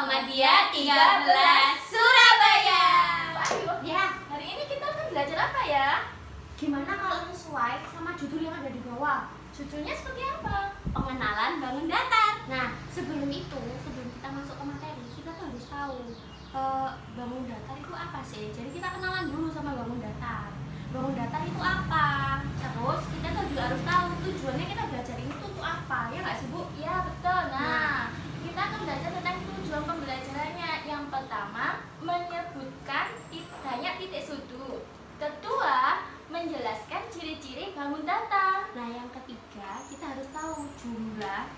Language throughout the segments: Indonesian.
Muhammadiyah 13 Surabaya. Ayo, Ya, hari ini kita akan belajar apa ya? gimana kalau sesuai sama judul yang ada di bawah? Judulnya seperti apa? Pengenalan bangun datar. Nah, sebelum kita masuk ke materi, kita tuh harus tahu bangun datar itu apa sih? Jadi kita kenalan dulu sama bangun datar. Bangun datar itu apa? Terus kita tuh juga harus tahu tujuannya kita belajar ini tuh untuk apa, ya nggak sih Bu? Ya, betul. Nah, kita akan belajar tentang tujuan pembelajarannya. Yang pertama, menyebutkan banyak titik sudut. Kedua, menjelaskan ciri-ciri bangun datar. Nah, yang ketiga, kita harus tahu jumlah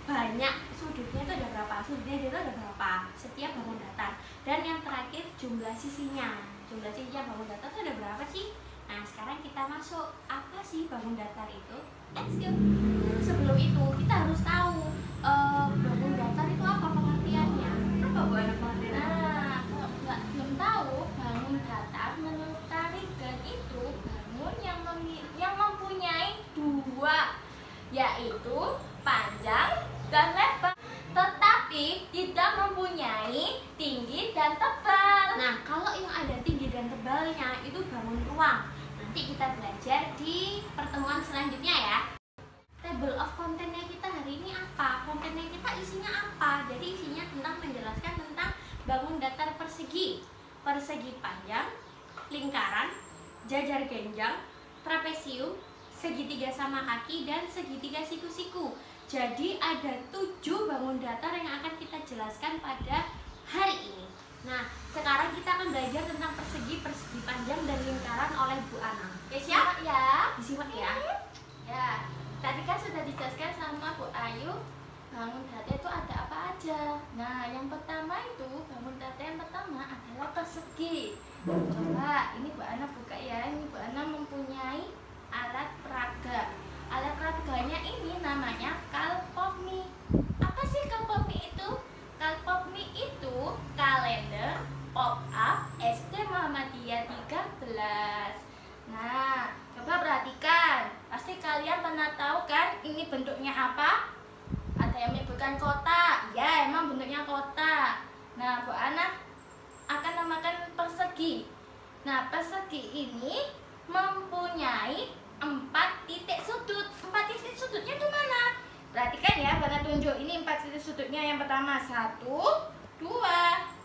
banyak sudutnya itu ada berapa, sudutnya itu ada berapa setiap bangun datar. Dan yang terakhir, jumlah sisinya. Jumlah sisinya bangun datar itu ada berapa sih? Nah, sekarang kita masuk, apa sih bangun datar itu? Let's go. Sebelum itu, kita harus tahu bangun datar itu apa pengertiannya. Apa Bu anak pengertiannya? Nah, kalau belum tahu, bangun datar menurut Tarigan itu bangun yang mempunyai dua, yaitu panjang dan lebar, tetapi tidak mempunyai tinggi dan tebal. Nah, kalau yang ada tinggi dan tebalnya itu bangun ruang. Nanti kita belajar di pertemuan selanjutnya ya. Table of content-nya kita hari ini apa? Kontennya kita isinya apa? Jadi isinya tentang menjelaskan tentang bangun datar persegi, persegi panjang, lingkaran, jajar genjang, trapesium, segitiga sama kaki, dan segitiga siku-siku. Jadi ada 7 bangun datar yang akan kita jelaskan pada hari ini. Nah, sekarang kita akan belajar tentang persegi, persegi panjang, dan lingkaran oleh Bu Ana. Oke, siap? Siap ya? Disimak ya. Ya, tadi kan sudah dijelaskan sama Bu Ayu bangun datar itu ada apa aja. Nah, yang pertama itu bangun datar yang pertama adalah persegi. Coba ini Bu Ana buka ya. Ini Bu Ana mempunyai alat peraga. Alat peraganya ini namanya kalpopmi. Apa sih kalpopmi itu? Kalpopmi itu kalender pop-up SD Muhammadiyah 13. Nah, coba perhatikan. Pasti kalian pernah tahu kan ini bentuknya apa? Ada yang menyebutkan kotak. Ya, emang bentuknya kotak. Nah, Bu Ana akan namakan persegi. Nah, persegi ini mempunyai 4 titik sudut. 4 titik sudutnya itu mana? Perhatikan ya, Bu Ana tunjuk. Ini 4 titik sudutnya. Yang pertama 1, 2,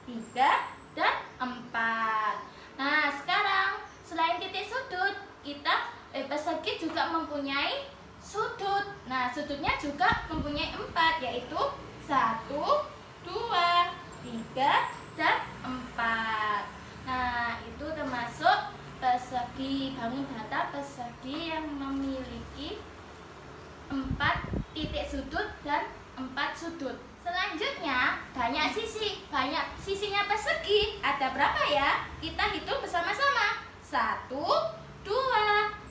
3, dan 4. Nah, sekarang selain titik sudut, persegi juga mempunyai sudut. Nah, sudutnya juga mempunyai 4, yaitu 1, 2, 3, dan 4. Nah, itu termasuk persegi, bangun datar persegi yang memiliki 4 titik sudut dan 4 sudut. Selanjutnya, banyak sisi. Banyak sisinya persegi ada berapa ya? Kita hitung bersama-sama. 1, 2,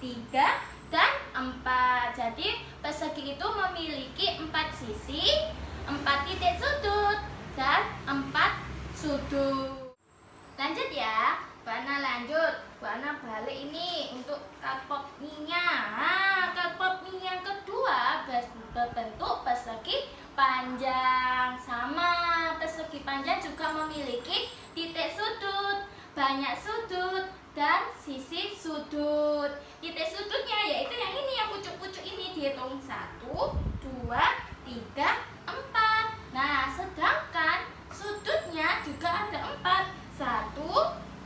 3, dan 4. Jadi persegi itu memiliki 4 sisi, 4 titik sudut, dan 4 sudut. Lanjut ya, Bu Ana lanjut. Bu Ana balik ini untuk kalpopminya. Nah, kalpopmi yang kedua berbentuk persegi panjang. Sama, persegi panjang juga memiliki titik sudut, banyak sudut, dan sisi sudut. Titik sudutnya yaitu yang ini, yang pucuk-pucuk ini, dihitung 1, 2, 3, 4. Nah, sedangkan sudutnya juga ada 4. 1,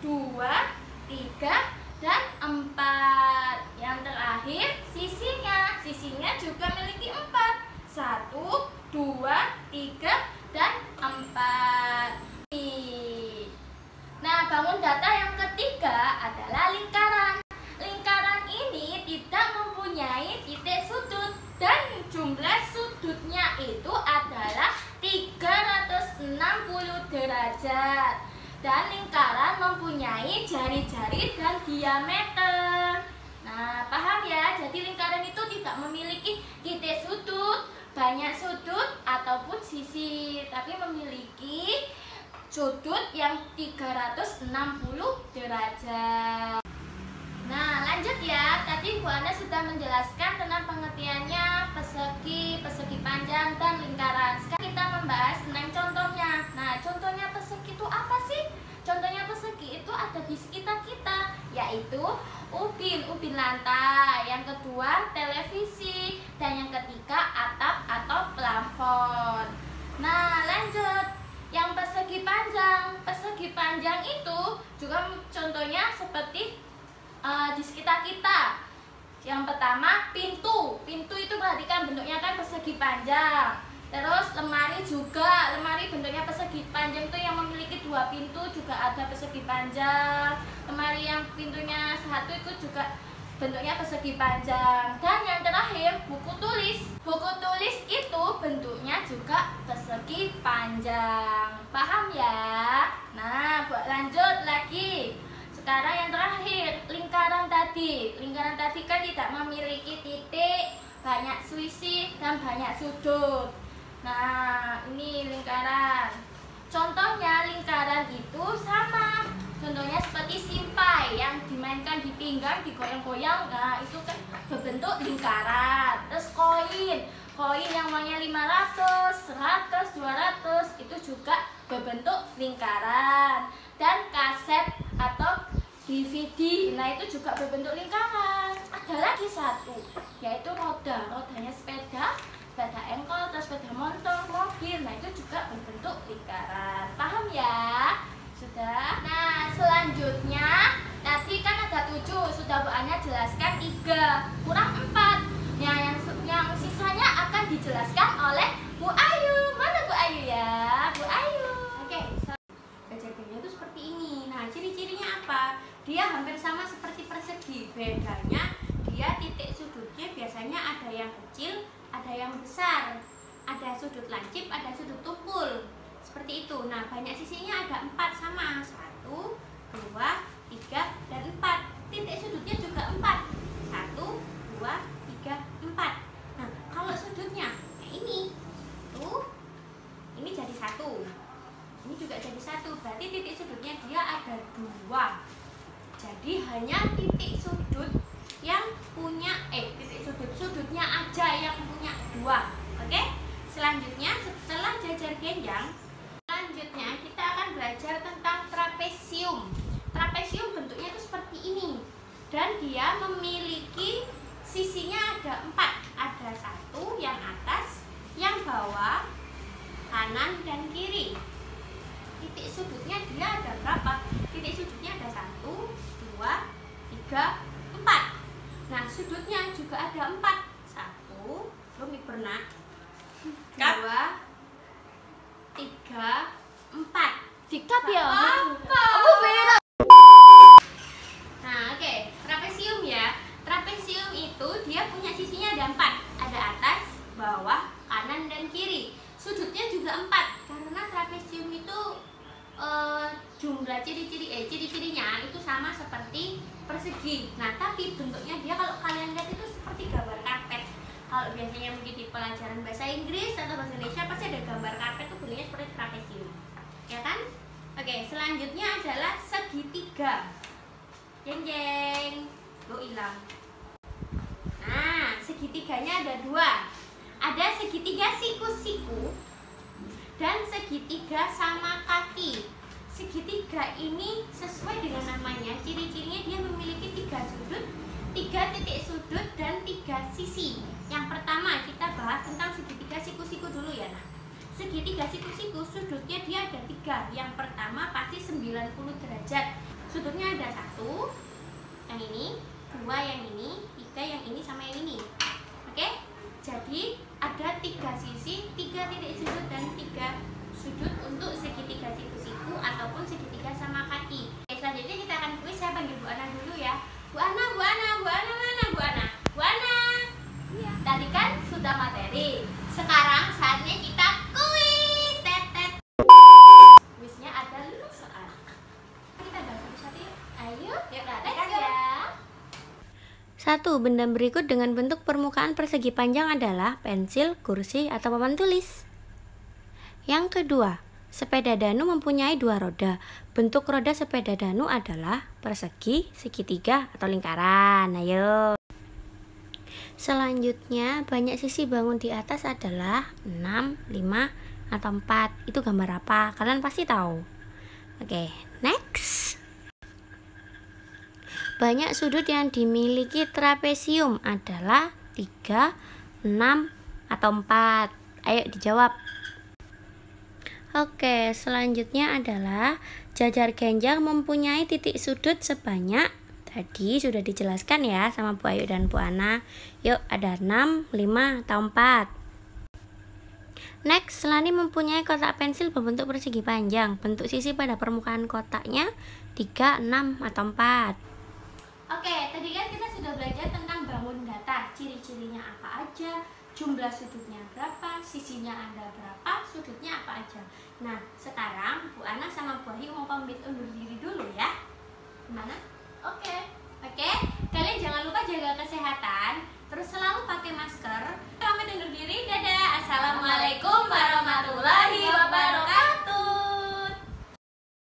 2, 3, dan 4. Yang terakhir sisinya juga memiliki 4. 1, 2, 3, dan 4. Nah, bangun datar yang ketiga adalah lingkaran. Lingkaran ini tidak mempunyai titik sudut dan jumlah sudutnya itu adalah 360 derajat. Dan lingkaran mempunyai jari-jari dan diameter. Nah, paham ya? Jadi lingkaran itu tidak memiliki titik sudut, banyak sudut, ataupun sisi, tapi memiliki sudut yang 360 derajat. Nah, lanjut ya. Tadi Bu Ana sudah menjelaskan tentang pengertiannya persegi, persegi panjang, dan lingkaran. Sekarang kita membahas tentang contohnya. Nah, contoh contohnya persegi itu ada di sekitar kita, yaitu ubin lantai, yang kedua televisi, dan yang ketiga atap atau plafon. Nah, lanjut. Yang persegi panjang itu juga contohnya seperti di sekitar kita. Yang pertama pintu itu perhatikan bentuknya kan persegi panjang. Terus lemari bentuknya persegi panjang, itu yang memiliki 2 pintu juga ada persegi panjang. Lemari yang pintunya 1 itu juga bentuknya persegi panjang. Dan yang terakhir buku tulis itu bentuknya juga persegi panjang. Paham ya? Nah, buat lanjut lagi. Sekarang yang terakhir, lingkaran tadi kan tidak memiliki titik, banyak sisi, dan banyak sudut. Nah, ini lingkaran. Contohnya lingkaran itu sama. Contohnya seperti simpai yang dimainkan di pinggang, digoyang-goyang. Nah, itu kan berbentuk lingkaran. Terus koin yang uangnya 500, 100, 200 itu juga berbentuk lingkaran. Dan kaset atau DVD, nah itu juga berbentuk lingkaran. Ada lagi satu, yaitu rodanya sepeda engkol, terus sepeda motor, mobil, nah itu juga berbentuk lingkaran. Paham ya? Sudah? Nah, selanjutnya tadi kan ada 7, sudah Bu Anya jelaskan 3, kurang 4. Nah, yang sisanya akan dijelaskan oleh Bu Ayu. Mana Bu Ayu ya? Bu Ayu. Oke, gajarnya itu seperti ini. Nah, ciri-cirinya apa? Dia hampir sama seperti persegi. Bedanya dia titik sudutnya biasanya ada yang kecil, ada yang besar. Ada sudut lancip, ada sudut tumpul. Seperti itu. Nah, banyak sisinya ada 4 sama. 1, 2, 3, dan 4. Titik sudutnya juga 4. 1, 2, 3, 4. Nah, kalau sudutnya ini tuh, ini jadi 1. Ini juga jadi 1. Berarti titik sudutnya dia ada 2. Jadi hanya titik sudut yang punya sudutnya aja yang punya 2. Oke? Selanjutnya setelah jajar genjang, selanjutnya kita akan belajar tentang trapesium. Trapesium bentuknya itu seperti ini. Dan dia memiliki sisinya ada 4. Ada 1 yang atas, yang bawah, kanan, dan kiri. Titik sudutnya dia ada berapa? Titik sudutnya ada 1, 2, 3, 4. Nah, sudutnya juga ada 4. 1, belum pernah. 2, 3, 4. Dikat ya? Aku beda. Nah, oke. Trapesium ya. Trapesium itu dia punya sisinya ada 4. Ada atas, bawah, kanan, dan kiri. Sudutnya juga 4. Karena trapesium itu jumlah ciri-cirinya itu sama seperti persegi. Nah, tapi bentuknya dia kalau kalian lihat itu seperti gambar karpet. Kalau biasanya mengikuti pelajaran bahasa Inggris atau bahasa Indonesia pasti ada gambar karpet itu bentuknya seperti trapesium. Ya kan? Oke, selanjutnya adalah segitiga. Jeng. Lo hilang. Nah, segitiganya ada 2. Ada segitiga siku-siku dan segitiga sama kaki. Segitiga ini sesuai dengan namanya, ciri-cirinya dia memiliki 3 sudut, 3 titik sudut, dan 3 sisi. Yang pertama kita bahas tentang segitiga siku-siku dulu ya. Nah, segitiga siku-siku sudutnya dia ada 3. Yang pertama pasti 90 derajat. Sudutnya ada 1, yang ini, 2 yang ini, 3 yang ini, sama yang ini. Oke? Jadi ada 3 sisi, 3 titik sudut, dan 3 sudut untuk segitiga siku-siku ataupun segitiga sama kaki. Oke, selanjutnya kita akan kuis. Saya panggil Bu Ana dulu ya. Bu Ana mana Bu Ana? Iya. Tadi kan sudah materi. Sekarang saatnya kita kuis. Kuisnya ada 5 soal. Kita bahas satu-satu yuk. Ayo, yuk perhatikan ya. 1. Benda berikut dengan bentuk permukaan persegi panjang adalah pensil, kursi, atau papan tulis. Yang kedua, sepeda danu mempunyai 2 roda. Bentuk roda sepeda danu adalah persegi, segitiga, atau lingkaran. Ayo. Selanjutnya, banyak sisi bangun di atas adalah 6, 5, atau 4. Itu gambar apa? Kalian pasti tahu. Oke, next. Banyak sudut yang dimiliki trapesium adalah 3, 6, atau 4. Ayo dijawab. Oke, selanjutnya adalah jajar genjang mempunyai titik sudut sebanyak, tadi sudah dijelaskan ya sama Bu Ayu dan Bu Ana. Yuk, ada 6, 5, atau 4. Next, Selani mempunyai kotak pensil berbentuk persegi panjang. Bentuk sisi pada permukaan kotaknya 3, 6, atau 4. Oke, tadi kan kita sudah belajar tentang bangun datar. Ciri-cirinya apa aja, jumlah sudutnya berapa, sisinya ada berapa, sudutnya apa aja. Nah, sekarang Bu Ana sama Bu Ayu mau pamit undur diri dulu ya.